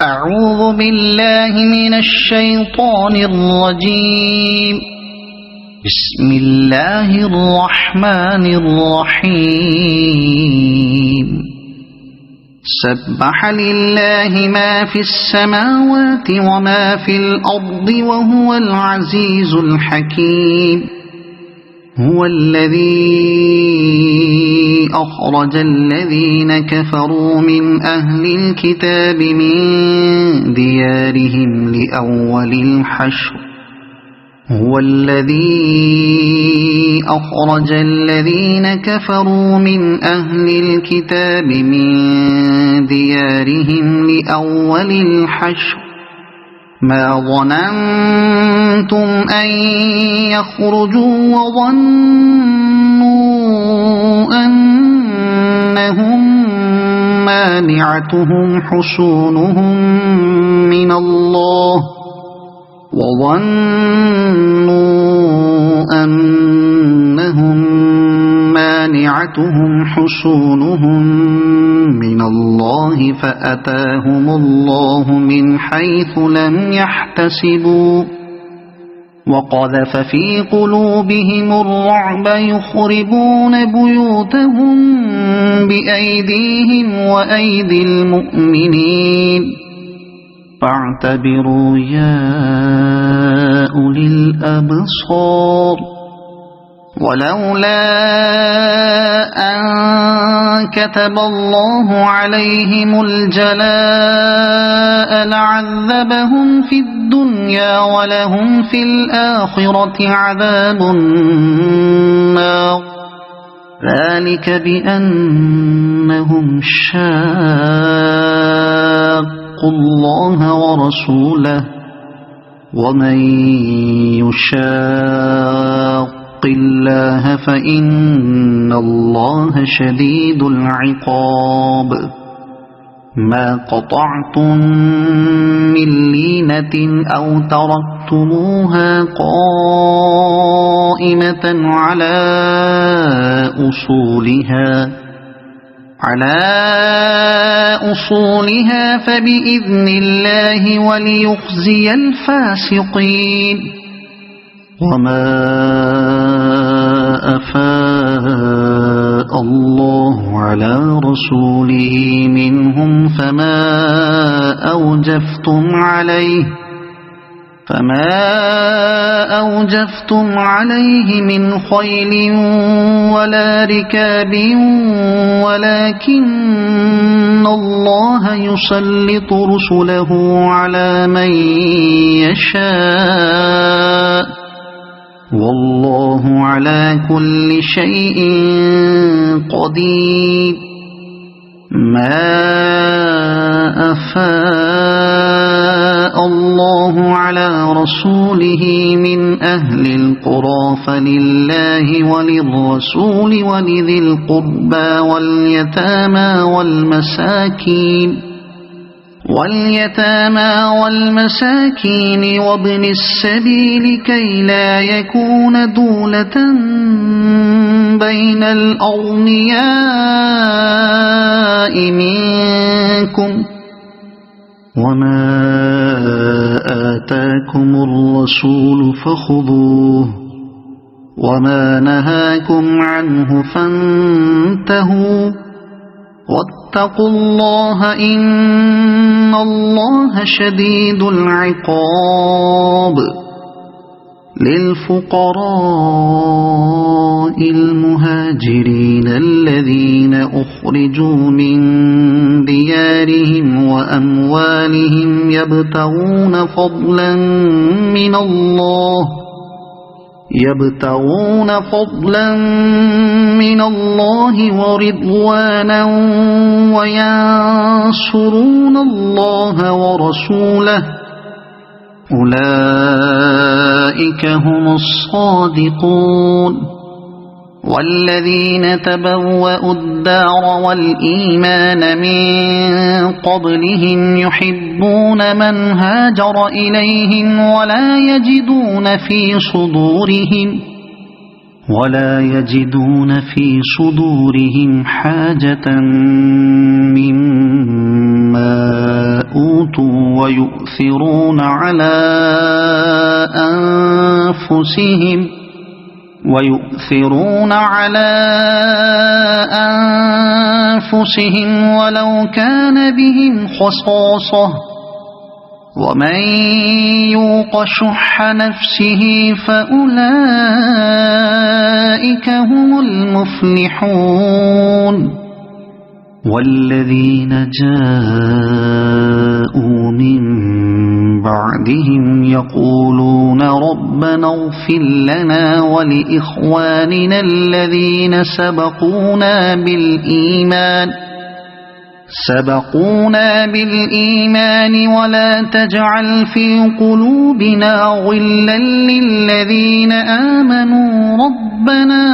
أعوذ بالله من الشيطان الرجيم. بسم الله الرحمن الرحيم. سبح لله ما في السماوات وما في الأرض وهو العزيز الحكيم. هو الذي أخرج الذين كفروا من أهل الكتاب من ديارهم لأول الحشر. هو الذي أخرج الذين كفروا من أهل الكتاب من ديارهم لأول الحشر ما ظننتم أن يخرجوا وظنوا أنهم مانعتهم حصونهم من الله فأتاهم الله من حيث لم يحتسبوا وقذف في قلوبهم الرعب يخربون بيوتهم بأيديهم وأيدي المؤمنين فاعتبروا يا أولي الأبصار. ولولا أن كتب الله عليهم الجلاء لعذبهم في الدنيا ولهم في الآخرة عذاب النار. ذلك بأنهم شاقوا الله ورسوله ومن يشاق الله فإن الله شديد العقاب. ما قطعتم من لينة أو تركتموها قائمة على أصولها فبإذن الله وليخزي الفاسقين. وما أفاء الله على رسوله منهم فما أوجفتم عليه من خيل ولا ركاب ولكن الله يسلط رسله على من يشاء والله على كل شيء قدير. ما أفاء الله على رسوله من أهل القرى فلله وللرسول ولذي القربى واليتامى والمساكين وابن السبيل كي لا يكون دولة بين الأغنياء منكم. وما آتاكم الرسول فخذوه وما نهاكم عنه فانتهوا واتقوا الله إن الله شديد العقاب. للفقراء المهاجرين الذين أخرجوا من ديارهم وأموالهم يبتغون فضلا من الله ورضوانا وينصرون الله ورسوله أولئك هم الصادقون. والذين تبوأوا الدار والإيمان من قبلهم يحبون من هاجر إليهم ولا يجدون في صدورهم حاجة مما ما أوتوا ويؤثرون على أنفسهم ولو كان بهم خصاصة ومن يوق شح نفسه فأولئك هم المفلحون والذين جاءوا من بعدهم يقولون ربنا اغفر لنا ولإخواننا الذين سبقونا بالإيمان ولا تجعل في قلوبنا غلا للذين آمنوا ربنا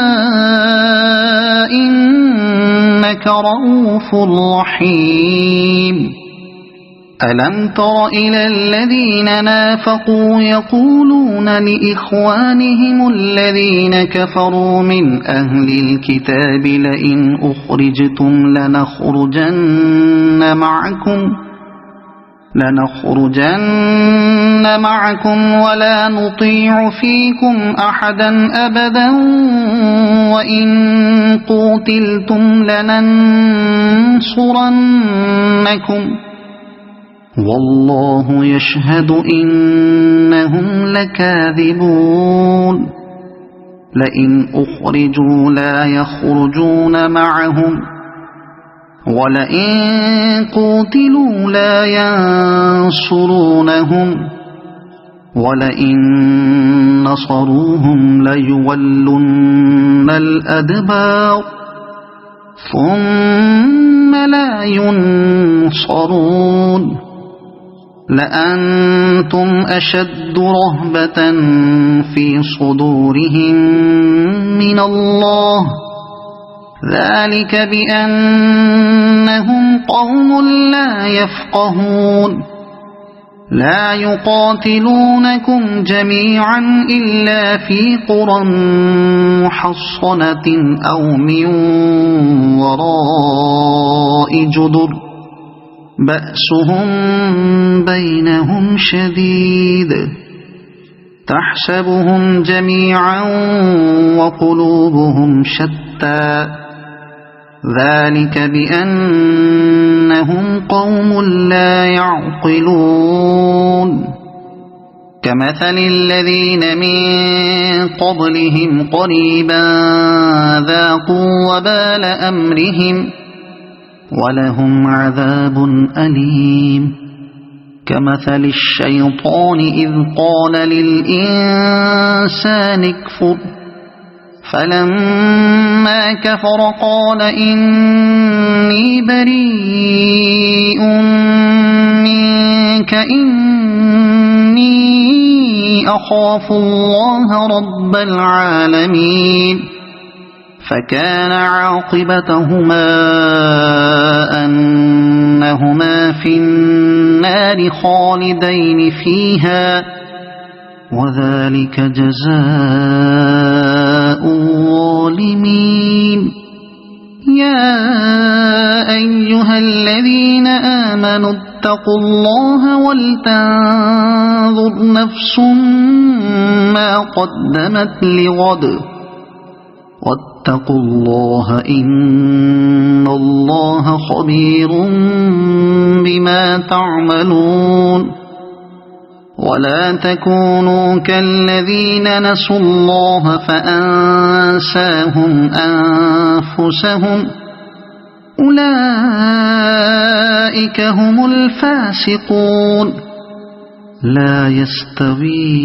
إنك رؤوف رحيم ألم تر إلى الذين نافقوا يقولون لإخوانهم الذين كفروا من أهل الكتاب لئن أخرجتم لنخرجن معكم ولا نطيع فيكم أحدا أبدا وإن قوتلتم لننصرنكم والله يشهد إنهم لكاذبون لئن أخرجوا لا يخرجون معهم ولئن قوتلوا لا ينصرونهم ولئن نصروهم ليولن الأدبار ثم لا ينصرون لأنتم أشد رهبة في صدورهم من الله ذلك بأنهم قوم لا يفقهون لا يقاتلونكم جميعا إلا في قرى محصنة أو من وراء جدر بأسهم بينهم شديد تحسبهم جميعا وقلوبهم شتى ذلك بأنهم قوم لا يعقلون كمثل الذين من قبلهم قريبا ذاقوا وبال أمرهم ولهم عذاب أليم كمثل الشيطان إذ قال للإنسان اكفر فلما كفر قال إني بريء منك إني أخاف الله رب العالمين فكان عاقبتهما أنهما في النار خالدين فيها وذلك جزاء الظالمين يا أيها الذين آمنوا اتقوا الله ولتنظر نفس ما قدمت لغد واتقوا الله إن الله خبير بما تعملون ولا تكونوا كالذين نسوا الله فأنساهم أنفسهم أولئك هم الفاسقون لا يستوي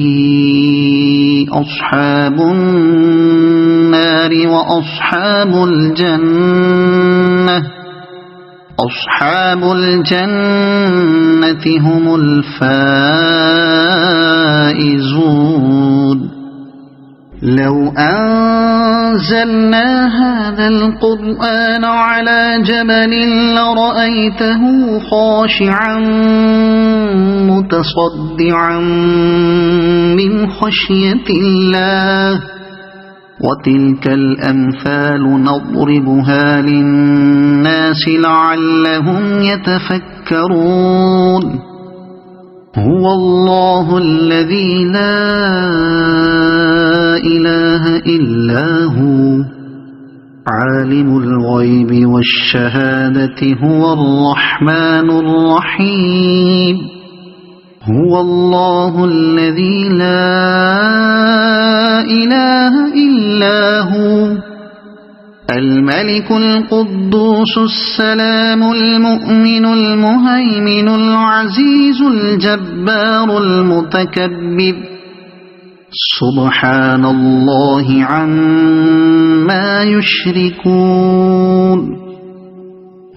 أصحاب النار وأصحاب الجنة أصحاب الجنة هم الفائزون لو أنزلنا هذا القرآن على جبل لرأيته خاشعا متصدعا من خشية الله وتلك الأمثال نضربها للناس لعلهم يتفكرون يتفكرون هو الله الذي لا إله إلا هو عالم الغيب والشهادة هو الرحمن الرحيم هو الله الذي لا إله إلا هو الملك القدوس السلام المؤمن المهيمن العزيز الجبار المتكبر سبحان الله عما يشركون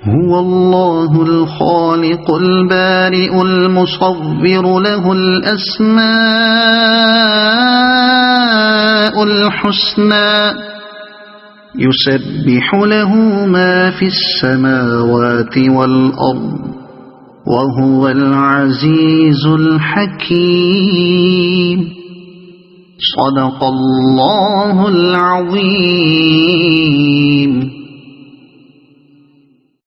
هو الله الخالق البارئ المصور له الأسماء الحسنى يسبح له ما في السماوات والأرض وهو العزيز الحكيم صدق الله العظيم.